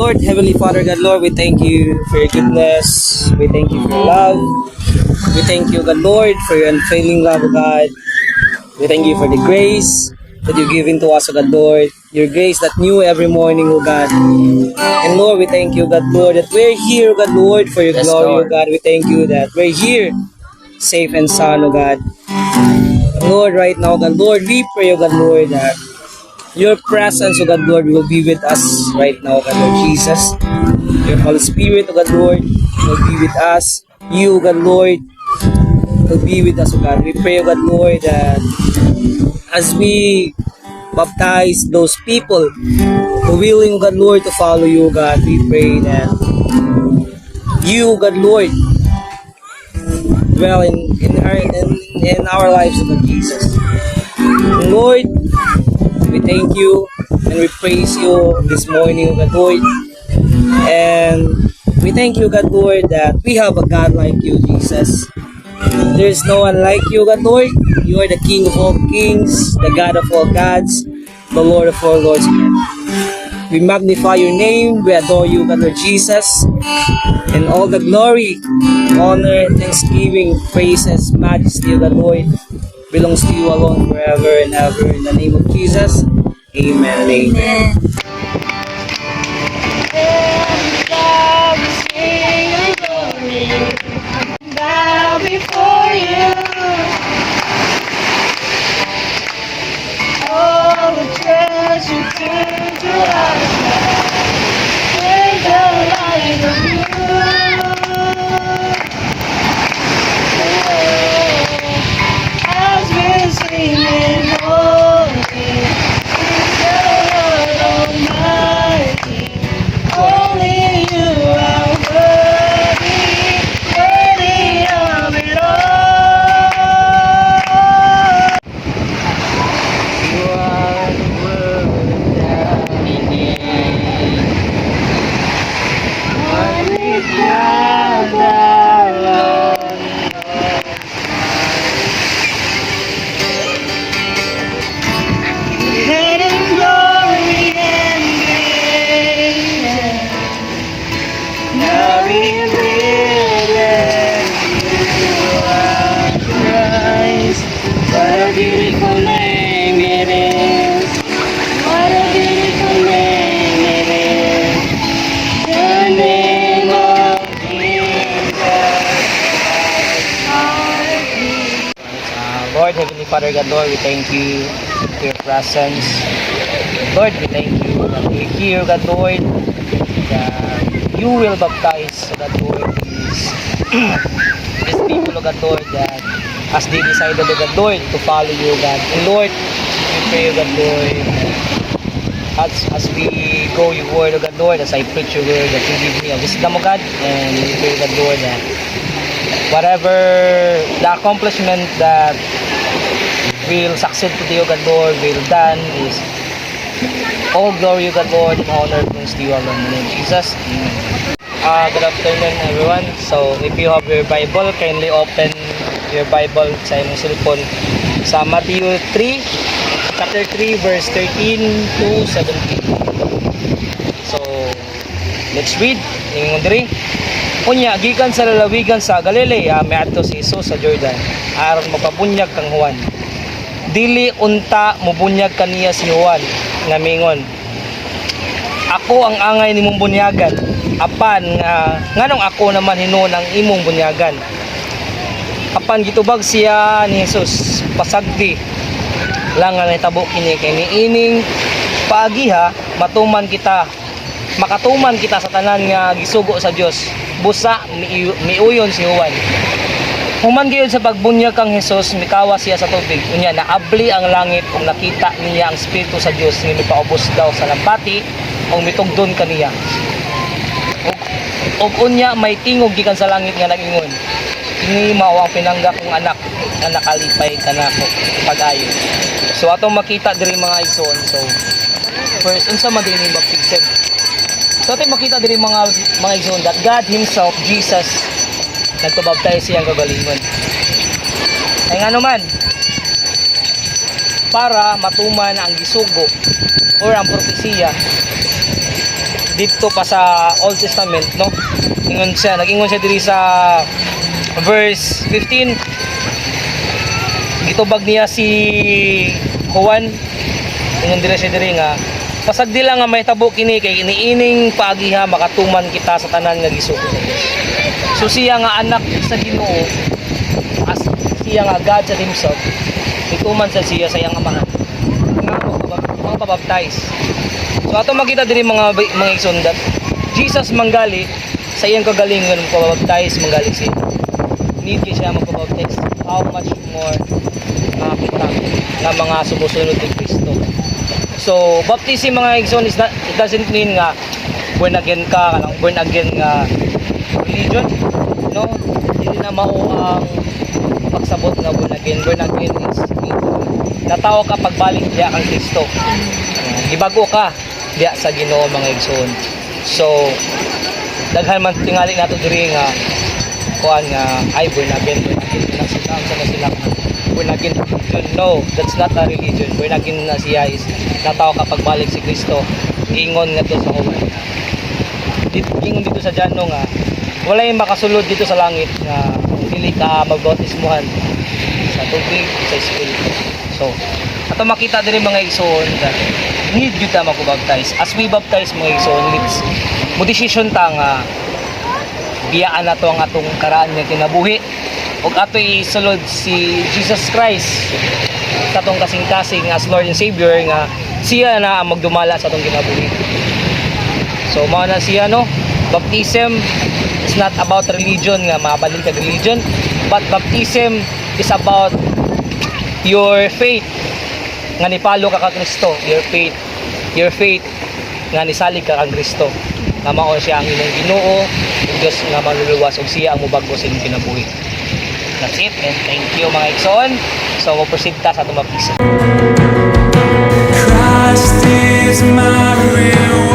Lord, Heavenly Father, God, Lord, we thank you for your goodness. We thank you for your love. We thank you, God, Lord, for your unfailing love, God. We thank you for the grace that you're giving to us, O God, Lord. Your grace that new every morning, O God. And Lord, we thank you, God, Lord, that we're here, O God, Lord, for your Yes, glory, O Lord. God. We thank you that we're here, safe and sound, O God. Lord, right now, God, Lord, we pray, O God, Lord, that your presence, O God, Lord, will be with us right now, O God, Lord Jesus. Your Holy Spirit, O God, Lord, will be with us. You, O God, Lord, will be with us, O God. We pray, O God, Lord, that as we baptize those people who willing, O God, Lord, to follow you, O God, we pray that you, O God, Lord, dwell in our lives, O God, Jesus. And Lord, we thank you and we praise you this morning, O God, Lord. And we thank you, God, Lord, that we have a God like you, Jesus. There is no one like you, God, Lord. You are the King of all kings, the God of all gods, the Lord of all lords. We magnify your name. We adore you, God, Lord Jesus. And all the glory, honor, thanksgiving, praises, majesty, God, Lord, belongs to you alone forever and ever. In the name of Jesus, amen and amen. Bow before you, all the treasure turn to us in the light of you. As we're singing, holy is the Lord Almighty. Only you are worthy, worthy of it all. You are the word that began. One with God, the Lord. Let Him glory and creation, now revealed you are Christ. What a beautiful name it is. What a beautiful name it is. The name of Jesus. Lord, Heavenly Father, God, Lord, we thank you for your presence. Lord, we thank you that we're here, God, Lord, that you will baptize, God, Lord, these people, God, Lord, that as they decided, God, Lord, to follow you, God. And Lord, we pray, God, Lord, as we go your word, God, Lord, as I preach your word, that you give me a wisdom, God, and we pray, God, Lord, that whatever the accomplishment that will succeed today, O God, Lord, will done is all glory, O God, Lord, and honor belongs to you alone. In the name of Jesus, amen. Good afternoon, everyone. So, if you have your Bible, kindly open your Bible sa imong cellphone sa Matthew 3, chapter 3, verse 13 to 17. So, let's read. Ingon diri. Unya, gikan sa lalawigan sa Galilea, miadto si Jesus sa Jordan, aron mapabunyag kang Juan. Dili unta mobunyag kaniya si Juan, nga mingon, ako ang angay nimong bunyagan, apan nga nganong ako naman hinuon ang imong bunyagan. Apan gitubag siya ni Jesus, pasagdi lang nga nahitabo kini kay niining paagiha makatuman kita sa tanan nga gisugo sa Dios. Busa miuyon si Juan. Human gayud sa pagbunyag kang Hesus, mikawa siya sa tubig. Unya naabli ang langit ug nakita niya ang espiritu sa Dios nga mipaubos daw sa lampati ug mitugdon kaniya. Ug unya may tingog gikan sa langit nga nag-ingon, kini mao ang pinangga kong anak nga nakalipay kanako pag-ayo. So atong makita diri mga igsoon. So first, unsa man dinhi baptism? So atong makita diri mga igsoon that God Himself, Jesus, nagpabaptize siyang kagalingon. Ay nga naman, para matuman ang gisugo or ang propesiya dito pa sa Old Testament, no? Nag-ingon siya diri sa verse 15. Gitubag niya si Juan. Ingon siya diri nga pasagdi lang nga mahitabo kini kay iniining paagiha makatuman kita sa tanan nga gisuko sa Dios. So siya nga anak sa Ginoo, as siya nga God sa himself, ituman sa siya sa iyang amahan nga mga pabaptize. So ato makita diri mga igsoon that Jesus manggali sa iyang kagalingon pabaptize manggali siya. Need siya magpabaptize. How much more kita nga mga sumusunod kay Kristo. So, baptism mga igsoon is not, it doesn't mean nga born again ka, born again nga religion, no? Hindi na mao ang pagsabot nga born again. Born again is natawo ka pagbalik diya kang Kristo. Gibago ka diya sa Ginoo mga igsoon. So, daghan man tingali nato diri nga kuan nga ay born again na sila born again religion. No, that's not a religion. Born again na siya is natawa kapag balik si Kristo. Ingon nga to sa Juan. Ingon dito sa Jano nga wala yung makasulod dito sa langit nga dili ka magbautismuhan sa tubig sa Espiritu. So, ato makita diri mga igsoon that need gyud ta magbo-baptize. As we baptize mga igsoon, mo decision ta nga biyaan nato ang atong karaan nga kinabuhi ug ato isulod si Jesus Christ sa atong kasing-kasing as Lord and Savior nga siya na ang magdumala sa atong kinabuhi. So mao na siya, no? Baptism is not about religion nga mabalin ka religion, but baptism is about your faith nga nipalo ka kang Kristo, your faith nga nisalig ka kang Kristo nga mao siya ang imong Ginoo ug Dios nga manluluwas ug siya ang mubag-o sa imong kinabuhi. That's it, and thank you mga igsoon. So mo-proceed ta sa atong baptism. Christ is my real